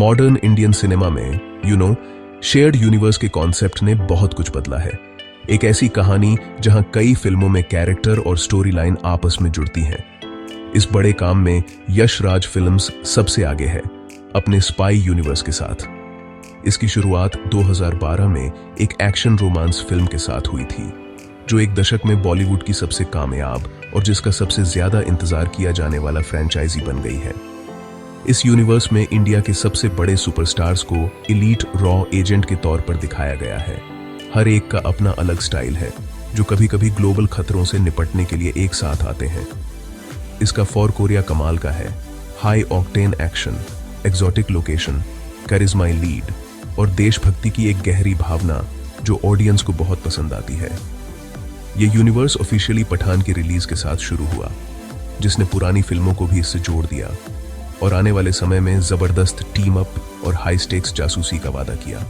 Modern Indian cinema में shared universe के concept ने बहुत कुछ बदला है। एक ऐसी कहानी जहां कई फिल्मों में कैरेक्टर और स्टोरी लाइन आपस में जुड़ती हैं। इस बड़े काम में यश राज फिल्म्स सबसे आगे है अपने स्पाई यूनिवर्स के साथ। इसकी शुरुआत 2012 में एक एक्शन रोमांस फिल्म के साथ हुई थी, जो एक दशक में बॉलीवुड की सबसे कामयाब और जिसका सबसे ज्यादा इंतजार किया जाने वाला फ्रेंचाइजी बन गई है। इस यूनिवर्स में इंडिया के सबसे बड़े सुपरस्टार्स को एलीट रॉ एजेंट के तौर पर दिखाया गया है। हर एक का अपना अलग स्टाइल है, जो कभी कभी ग्लोबल खतरों से निपटने के लिए एक साथ आते हैं। इसका फॉर कोरिया कमाल का है। High octane action, exotic location, करिश्माई लीड और देशभक्ति की एक गहरी भावना जो ऑडियंस को बहुत पसंद आती है। यह यूनिवर्स ऑफिशियली पठान की रिलीज के साथ शुरू हुआ, जिसने पुरानी फिल्मों को भी इससे जोड़ दिया और आने वाले समय में जबरदस्त टीम अप और हाई स्टेक्स जासूसी का वादा किया।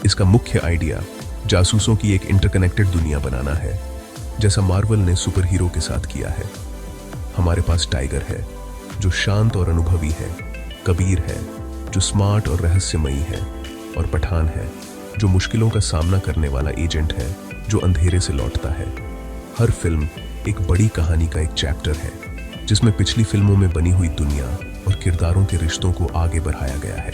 इसका मुख्य आइडिया जासूसों की एक इंटरकनेक्टेड दुनिया बनाना है, जैसा मार्वल ने सुपर हीरो के साथ किया है। हमारे पास टाइगर है जो शांत और अनुभवी है, कबीर है जो स्मार्ट और रहस्यमयी है, और पठान है जो मुश्किलों का सामना करने वाला एजेंट है जो अंधेरे से लौटता है। हर फिल्म एक बड़ी कहानी का एक चैप्टर है, जिसमें पिछली फिल्मों में बनी हुई दुनिया और किरदारों के रिश्तों को आगे बढ़ाया गया है।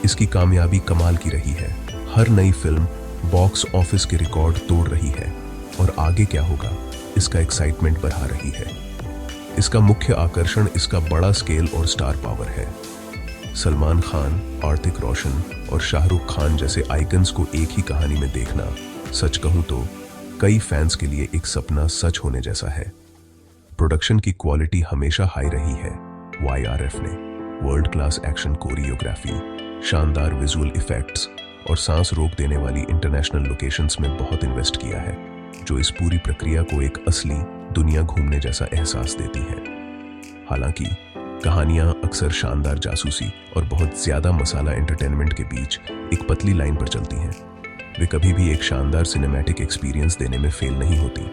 इसकी कामयाबी कमाल की रही है। हर नई फिल्म बॉक्स ऑफिस के रिकॉर्ड तोड़ रही है और आगे क्या होगा इसका एक्साइटमेंट बढ़ा रही है। इसका मुख्य आकर्षण इसका बड़ा स्केल और स्टार पावर है। सलमान खान, आतिक रोशन और शाहरुख खान जैसे आइकन्स को एक ही कहानी में देखना, सच कहूं तो कई फैंस के लिए एक सपना सच होने जैसा है। प्रोडक्शन की क्वालिटी हमेशा हाई रही है। YRF ने वर्ल्ड क्लास एक्शन कोरियोग्राफी, शानदार विजुअल इफेक्ट्स और सांस रोक देने वाली इंटरनेशनल लोकेशंस में बहुत इन्वेस्ट किया है, जो इस पूरी प्रक्रिया को एक असली दुनिया घूमने जैसा एहसास देती है। हालांकि कहानियां अक्सर शानदार जासूसी और बहुत ज्यादा मसाला एंटरटेनमेंट के बीच एक पतली लाइन पर चलती हैं। वे कभी भी एक शानदार सिनेमैटिक एक्सपीरियंस देने में फेल नहीं होती,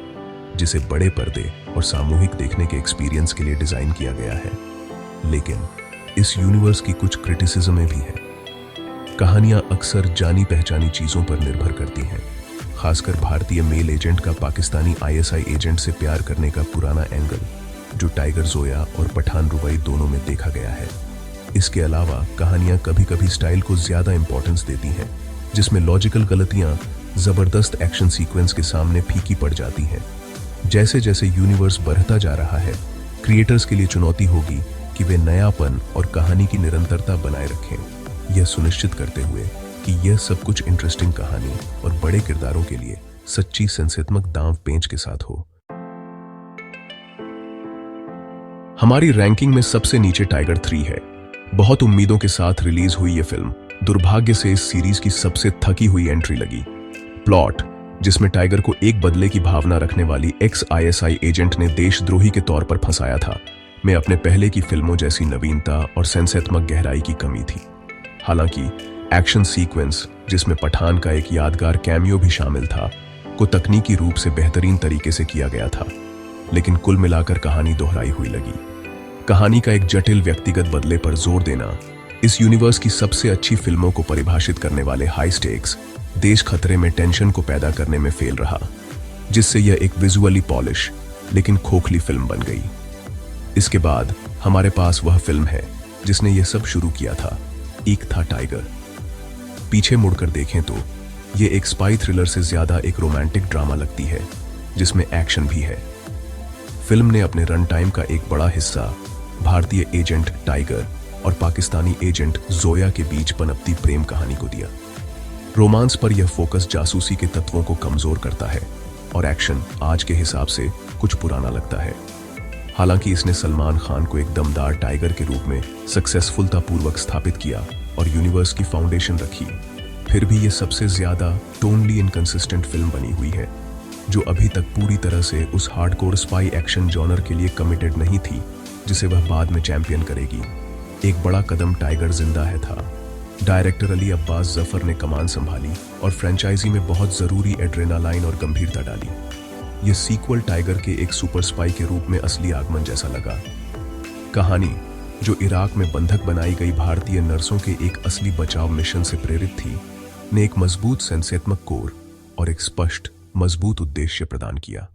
जिसे बड़े पर्दे और सामूहिक देखने के एक्सपीरियंस के लिए डिजाइन किया गया है। लेकिन इस यूनिवर्स की कुछ क्रिटिसिज्म भी है। कहानियां अक्सर जानी पहचानी चीजों पर निर्भर करती हैं, खासकर भारतीय मेल एजेंट का पाकिस्तानी ISI एजेंट से प्यार करने का पुराना एंगल, जो टाइगर जोया और पठान रुबाई दोनों में देखा गया है। इसके अलावा कहानियां कभी कभी स्टाइल को ज्यादा इंपॉर्टेंस देती हैं, जिसमें लॉजिकल गलतियां जबरदस्त एक्शन सीक्वेंस के सामने फीकी पड़ जाती हैं। जैसे जैसे यूनिवर्स बढ़ता जा रहा है, क्रिएटर्स के लिए चुनौती होगी कि वे नयापन और कहानी की निरंतरता बनाए रखें, यह सुनिश्चित करते हुए कि यह सब कुछ इंटरेस्टिंग कहानी और बड़े किरदारों के लिए सच्ची संस्कृतात्मक दांव पेंच के साथ हो। हमारी रैंकिंग में सबसे नीचे टाइगर 3 है। बहुत उम्मीदों के साथ रिलीज हुई यह फिल्म दुर्भाग्य से इस सीरीज की सबसे थकी हुई एंट्री लगी। प्लॉट, जिसमें टाइगर को एक बदले की भावना रखने वाली ISI एजेंट ने देशद्रोही के तौर पर फंसाया था, में अपने पहले की फिल्मों जैसी नवीनता और संस्कृतात्मक गहराई की कमी थी। हालांकि एक्शन सीक्वेंस, जिसमें पठान का एक यादगार कैमियो भी शामिल था, को तकनीकी रूप से बेहतरीन तरीके से किया गया था, लेकिन कुल मिलाकर कहानी दोहराई हुई लगी। कहानी का एक जटिल व्यक्तिगत बदले पर जोर देना इस यूनिवर्स की सबसे अच्छी फिल्मों को परिभाषित करने वाले हाई स्टेक्स देश खतरे में टेंशन को पैदा करने में फेल रहा, जिससे यह एक विजुअली पॉलिश लेकिन खोखली फिल्म बन गई। इसके बाद हमारे पास वह फिल्म है जिसने यह सब शुरू किया था, एक था टाइगर। पीछे मुड़कर देखें तो यह एक स्पाई थ्रिलर से ज्यादा एक रोमांटिक ड्रामा लगती है, जिसमें एक्शन भी है। फिल्म ने अपने रन टाइम का एक बड़ा हिस्सा भारतीय एजेंट टाइगर और पाकिस्तानी एजेंट जोया के बीच पनपती प्रेम कहानी को दिया। रोमांस पर यह फोकस जासूसी के तत्वों को कमजोर करता है और एक्शन आज के हिसाब से कुछ पुराना लगता है। हालांकि इसने सलमान खान को एक दमदार टाइगर के रूप में सक्सेसफुलतापूर्वक स्थापित किया और यूनिवर्स की फाउंडेशन रखी, फिर भी यह सबसे ज्यादा टोनली इनकंसिस्टेंट फिल्म बनी हुई है, जो अभी तक पूरी तरह से उस हार्डकोर स्पाई एक्शन जॉनर के लिए कमिटेड नहीं थी, जिसे वह बाद में चैंपियन करेगी। एक बड़ा कदम टाइगर जिंदा है था। डायरेक्टर अली अब्बास जफर ने कमान संभाली और फ्रेंचाइजी में बहुत जरूरी एड्रेनालाइन और गंभीरता डाली। यह सीक्वल टाइगर के एक सुपर स्पाई के रूप में असली आगमन जैसा लगा। कहानी जो इराक में बंधक बनाई गई भारतीय नर्सों के एक असली बचाव मिशन से प्रेरित थी, ने एक मजबूत संदेशात्मक कोर और एक स्पष्ट मजबूत उद्देश्य प्रदान किया।